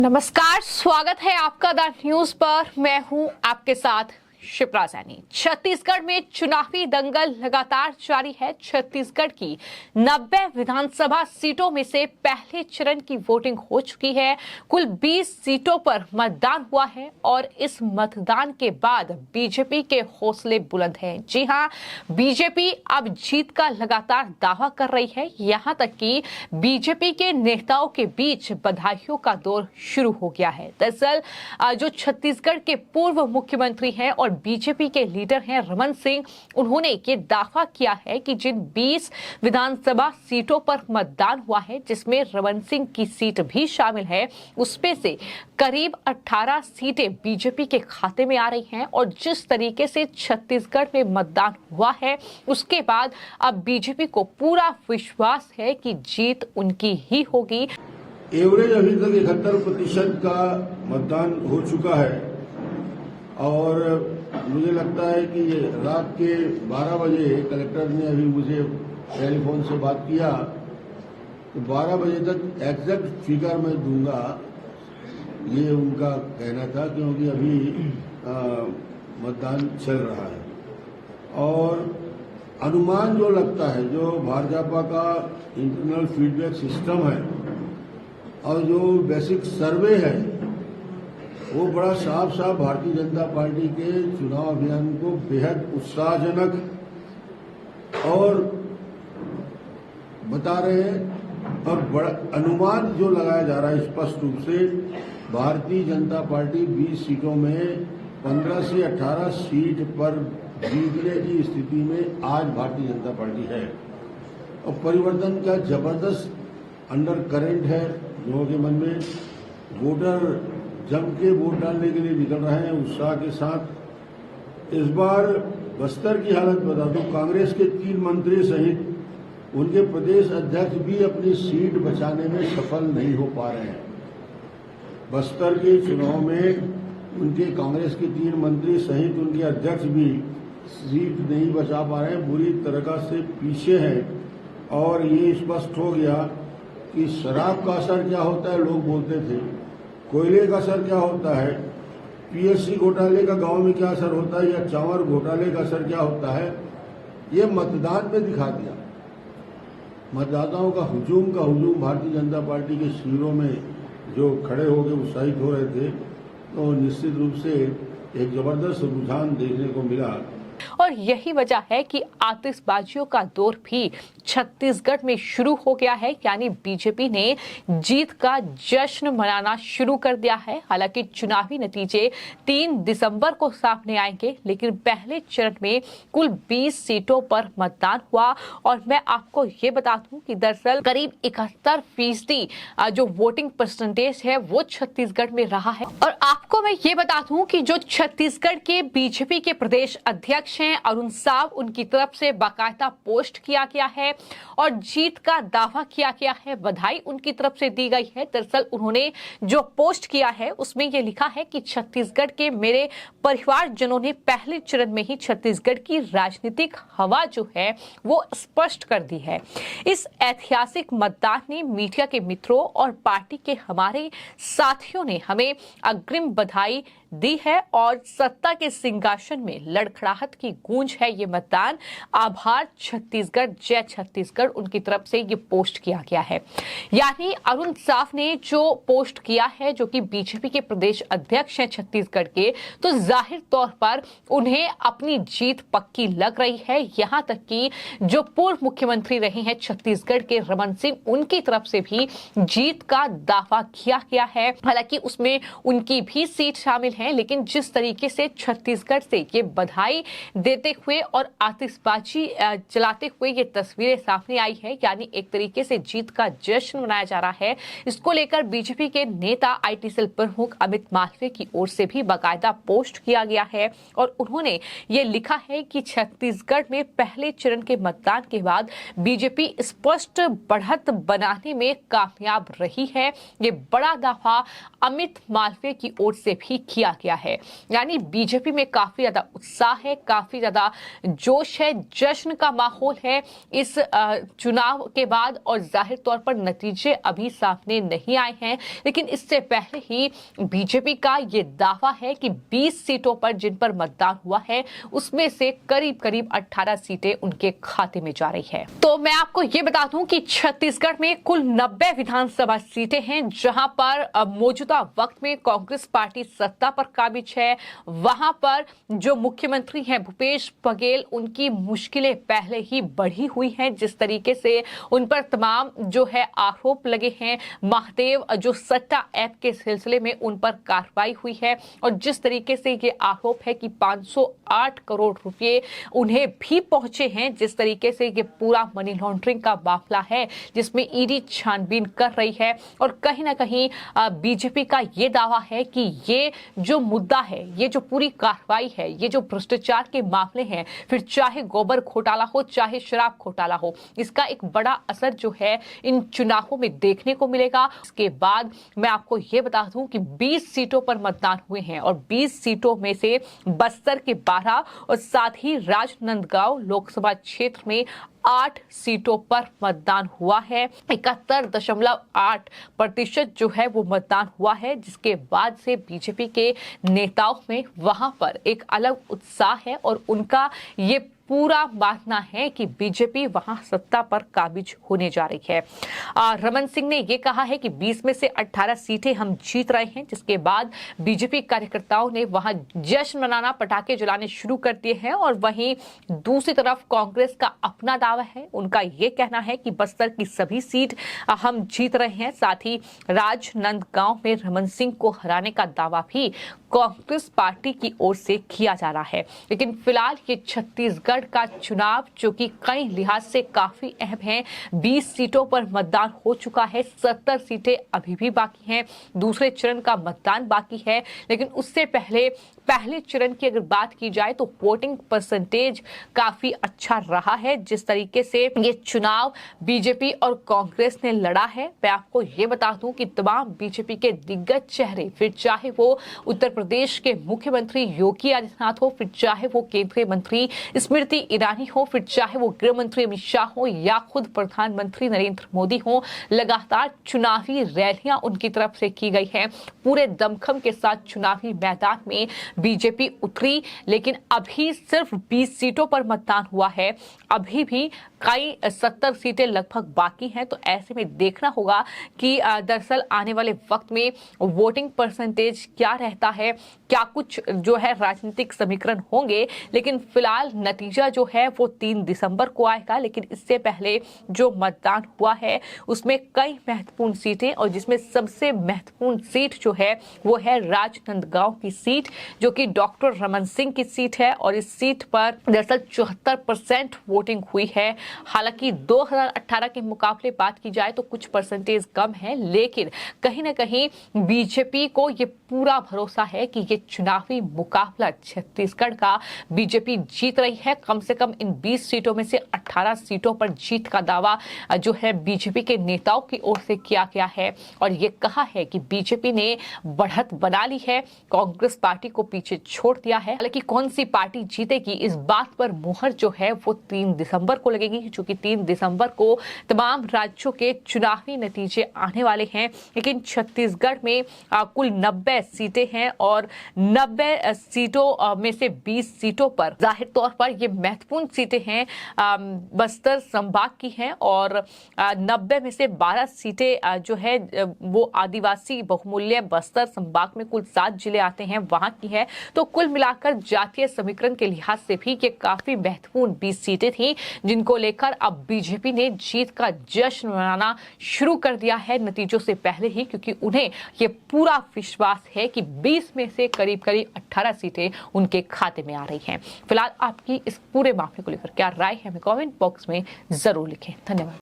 नमस्कार, स्वागत है आपका द न्यूज पर। मैं हूं आपके साथ शिप्रा सैनी। छत्तीसगढ़ में चुनावी दंगल लगातार जारी है। छत्तीसगढ़ की 90 विधानसभा सीटों में से पहले चरण की वोटिंग हो चुकी है। कुल 20 सीटों पर मतदान हुआ है और इस मतदान के बाद बीजेपी के हौसले बुलंद हैं। जी हां, बीजेपी अब जीत का लगातार दावा कर रही है। यहां तक कि बीजेपी के नेताओं के बीच बधाइयों का दौर शुरू हो गया है। दरअसल जो छत्तीसगढ़ के पूर्व मुख्यमंत्री हैं और बीजेपी के लीडर हैं रमन सिंह, उन्होंने ये दावा किया है कि जिन 20 विधानसभा सीटों पर मतदान हुआ है, जिसमें रमन सिंह की सीट भी शामिल है, उसमें से करीब 18 सीटें बीजेपी के खाते में आ रही हैं। और जिस तरीके से छत्तीसगढ़ में मतदान हुआ है, उसके बाद अब बीजेपी को पूरा विश्वास है कि जीत उनकी ही होगी। एवरेज अभी तक 71% का मतदान हो चुका है और मुझे लगता है कि रात के 12 बजे कलेक्टर ने अभी मुझे टेलीफोन से बात किया तो 12 बजे तक एग्जैक्ट फिगर मैं दूंगा, ये उनका कहना था, क्योंकि अभी मतदान चल रहा है। और अनुमान जो लगता है, जो भाजपा का इंटरनल फीडबैक सिस्टम है और जो बेसिक सर्वे है, वो बड़ा साफ साफ भारतीय जनता पार्टी के चुनाव अभियान को बेहद उत्साहजनक और बता रहे हैं। और बड़ा अनुमान जो लगाया जा रहा है स्पष्ट रूप से, भारतीय जनता पार्टी 20 सीटों में 15 से 18 सीट पर जीतने की स्थिति में आज भारतीय जनता पार्टी है। और परिवर्तन का जबरदस्त अंडर करंट है लोगों के मन में। वोटर जम के वोट डालने के लिए निकल रहे हैं उत्साह के साथ। इस बार बस्तर की हालत बता दूं, कांग्रेस के 3 मंत्री सहित उनके प्रदेश अध्यक्ष भी अपनी सीट बचाने में सफल नहीं हो पा रहे हैं। बस्तर के चुनाव में उनके कांग्रेस के 3 मंत्री सहित उनके अध्यक्ष भी सीट नहीं बचा पा रहे हैं, बुरी तरह से पीछे हैं। और ये स्पष्ट हो गया कि शराब का असर क्या होता है, लोग बोलते थे, कोयले का असर क्या होता है, पीएससी घोटाले का गांव में क्या असर होता है, या चावल घोटाले का असर क्या होता है, ये मतदान में दिखा दिया। मतदाताओं का हुजूम भारतीय जनता पार्टी के शिविरों में जो खड़े होकर उत्साहित हो रहे थे, तो निश्चित रूप से एक जबरदस्त रुझान देखने को मिला। और यही वजह है कि आतिशबाजियों का दौर भी छत्तीसगढ़ में शुरू हो गया है। यानी बीजेपी ने जीत का जश्न मनाना शुरू कर दिया है। हालांकि चुनावी नतीजे 3 दिसंबर को सामने आएंगे, लेकिन पहले चरण में कुल 20 सीटों पर मतदान हुआ। और मैं आपको ये बता दूं कि दरअसल करीब 71% जो वोटिंग परसेंटेज है वो छत्तीसगढ़ में रहा है। और आपको मैं ये बता दूं कि जो छत्तीसगढ़ के बीजेपी के प्रदेश अध्यक्ष हैं अरुण साव, उनकी तरफ से बाकायदा पोस्ट किया गया है और जीत का दावा किया गया है, बधाई उनकी तरफ से दी गई है। दरअसल उन्होंने जो पोस्ट किया है उसमें ये लिखा है कि छत्तीसगढ़ के मेरे परिवारजनों ने पहले चरण में ही छत्तीसगढ़ की राजनीतिक हवा जो है वो स्पष्ट कर दी है। इस ऐतिहासिक मतदान ने मीडिया के मित्रों और पार्टी के हमारे साथियों ने हमें अग्रिम बधाई दी है और सत्ता के सिंहासन में लड़खड़ाहट की गूंज है ये मतदान। आभार छत्तीसगढ़, जय छत्तीसगढ़, उनकी तरफ से ये पोस्ट किया गया है। यानी अरुण साफ ने जो पोस्ट किया है, जो कि बीजेपी के प्रदेश अध्यक्ष हैं छत्तीसगढ़ के, तो जाहिर तौर पर उन्हें अपनी जीत पक्की लग रही है। यहां तक कि जो पूर्व मुख्यमंत्री रहे हैं छत्तीसगढ़ के रमन सिंह, उनकी तरफ से भी जीत का दावा किया गया है। हालांकि उसमें उनकी भी सीट शामिल है, लेकिन जिस तरीके से छत्तीसगढ़ से ये बधाई देते हुए और आतिशबाजी चलाते हुए ये तस्वीरें सामने आई है, यानी एक तरीके से जीत का जश्न मनाया जा रहा है। इसको लेकर बीजेपी के नेता आईटी सेल प्रमुख अमित मालवीय की ओर से भी बाकायदा पोस्ट किया गया है और उन्होंने ये लिखा है कि छत्तीसगढ़ में पहले चरण के मतदान के बाद बीजेपी स्पष्ट बढ़त बनाने में कामयाब रही है। ये बड़ा दावा अमित मालवीय की ओर से भी किया किया गया है। यानी बीजेपी में काफी ज्यादा उत्साह है, काफी ज्यादा जोश है, जश्न का माहौल है इस चुनाव के बाद। और जाहिर तौर पर नतीजे अभी सामने नहीं आए हैं, लेकिन इससे पहले ही बीजेपी का ये दावा है कि 20 सीटों पर जिन पर मतदान हुआ है उसमें से करीब करीब 18 सीटें उनके खाते में जा रही है। तो मैं आपको ये बता दूं कि छत्तीसगढ़ में कुल 90 विधानसभा सीटें हैं, जहां पर मौजूदा वक्त में कांग्रेस पार्टी सत्ता पर काबिज है। वहां पर जो मुख्यमंत्री हैं भूपेश बघेल, उनकी मुश्किलें पहले ही बढ़ी हुई हैं। जिस तरीके से उन पर तमाम जो है आरोप लगे हैं, महादेव जो सट्टा ऐप के सिलसिले में उन पर कार्रवाई हुई है, और जिस तरीके से ये आरोप है कि 508 करोड़ रुपए उन्हें भी पहुंचे हैं, जिस तरीके से ये पूरा मनी लॉन्ड्रिंग का मामला है जिसमें ईडी छानबीन कर रही है। और कहीं ना कहीं बीजेपी का ये दावा है कि ये जो मुद्दा है, ये जो पूरी कार्रवाई है, ये जो भ्रष्टाचार के मामले हैं, फिर चाहे गोबर घोटाला हो चाहे शराब घोटाला हो, इसका एक बड़ा असर जो है इन चुनावों में देखने को मिलेगा। इसके बाद मैं आपको ये बता दूं कि 20 सीटों पर मतदान हुए हैं, और 20 सीटों में से बस्तर के 12 और साथ ही राजनांदगांव लोकसभा क्षेत्र में 8 सीटों पर मतदान हुआ है। 71.8% जो है वो मतदान हुआ है, जिसके बाद से बीजेपी के नेताओं में वहां पर एक अलग उत्साह है, और उनका ये पूरा मानना है कि बीजेपी वहां सत्ता पर काबिज होने जा रही है। रमन सिंह ने यह कहा है कि 20 में से 18 सीटें हम जीत रहे हैं, जिसके बाद बीजेपी कार्यकर्ताओं ने वहां जश्न मनाना, पटाखे जलाने शुरू कर दिए हैं। और वहीं दूसरी तरफ कांग्रेस का अपना दावा है, उनका यह कहना है कि बस्तर की सभी सीट हम जीत रहे हैं। साथ ही राजनांदगांव में रमन सिंह को हराने का दावा भी कांग्रेस पार्टी की ओर से किया जा रहा है। लेकिन फिलहाल ये छत्तीसगढ़ का चुनाव, जो कि कई लिहाज से काफी अहम है, 20 सीटों पर मतदान हो चुका है, 70 सीटें अभी भी बाकी हैं, दूसरे चरण का मतदान बाकी है। लेकिन उससे पहले चरण की अगर बात की जाए तो वोटिंग परसेंटेज काफी अच्छा रहा है। जिस तरीके से ये चुनाव बीजेपी और कांग्रेस ने लड़ा है, मैं आपको ये बता दूं कि तमाम बीजेपी के दिग्गज चेहरे, फिर चाहे वो उत्तर प्रदेश के मुख्यमंत्री योगी आदित्यनाथ हो, फिर चाहे वो केंद्रीय मंत्री स्मृति ईरानी हो, फिर चाहे वो गृह मंत्री अमित शाह हो, या खुद प्रधानमंत्री नरेंद्र मोदी हो, लगातार चुनावी रैलियां उनकी तरफ से की गई है। पूरे दमखम के साथ चुनावी मैदान में बीजेपी उतरी, लेकिन अभी सिर्फ 20 सीटों पर मतदान हुआ है, अभी भी कई 70 सीटें लगभग बाकी हैं। तो ऐसे में देखना होगा कि दरअसल आने वाले वक्त में वोटिंग परसेंटेज क्या रहता है, क्या कुछ जो है राजनीतिक समीकरण होंगे। लेकिन फिलहाल नतीजा जो है वो 3 दिसंबर को आएगा। लेकिन इससे पहले जो मतदान हुआ है उसमें कई महत्वपूर्ण सीटें, और जिसमें सबसे महत्वपूर्ण सीट जो है वो है राजनांदगांव की सीट, जो कि डॉक्टर रमन सिंह की सीट है। और इस सीट पर दरअसल 74% वोटिंग हुई है। हालांकि 2018 के मुकाबले बात की जाए तो कुछ परसेंटेज कम है, लेकिन कहीं ना कहीं बीजेपी को ये पूरा भरोसा है कि ये चुनावी मुकाबला छत्तीसगढ़ का बीजेपी जीत रही है। कम से कम इन 20 सीटों में से 18 सीटों पर जीत का दावा जो है बीजेपी के नेताओं की ओर से किया गया है, और ये कहा है कि बीजेपी ने बढ़त बना ली है, कांग्रेस पार्टी को पीछे छोड़ दिया है। हालांकि कौन सी पार्टी जीतेगी इस बात पर मुहर जो है वो 3 दिसंबर को लगेगी, क्योंकि 3 दिसंबर को तमाम राज्यों के चुनावी नतीजे आने वाले हैं। लेकिन छत्तीसगढ़ में कुल 90 सीटें हैं, और 90 सीटों में से 20 सीटों पर जाहिर तौर पर ये महत्वपूर्ण सीटें हैं, बस्तर संभाग की हैं, और 90 में से 12 सीटें जो है वो आदिवासी बहुमूल्य बस्तर संभाग में कुल 7 जिले आते हैं वहां की है। तो कुल मिलाकर जातीय समीकरण के लिहाज से भी ये काफी महत्वपूर्ण 20 सीटें थी, जिनको लेकर अब बीजेपी ने जीत का जश्न मनाना शुरू कर दिया है नतीजों से पहले ही, क्योंकि उन्हें ये पूरा विश्वास है कि 20 में से करीब 18 सीटें उनके खाते में आ रही हैं। फिलहाल आपकी इस पूरे मामले को लेकर क्या राय है, हमें कमेंट बॉक्स में जरूर लिखें। धन्यवाद।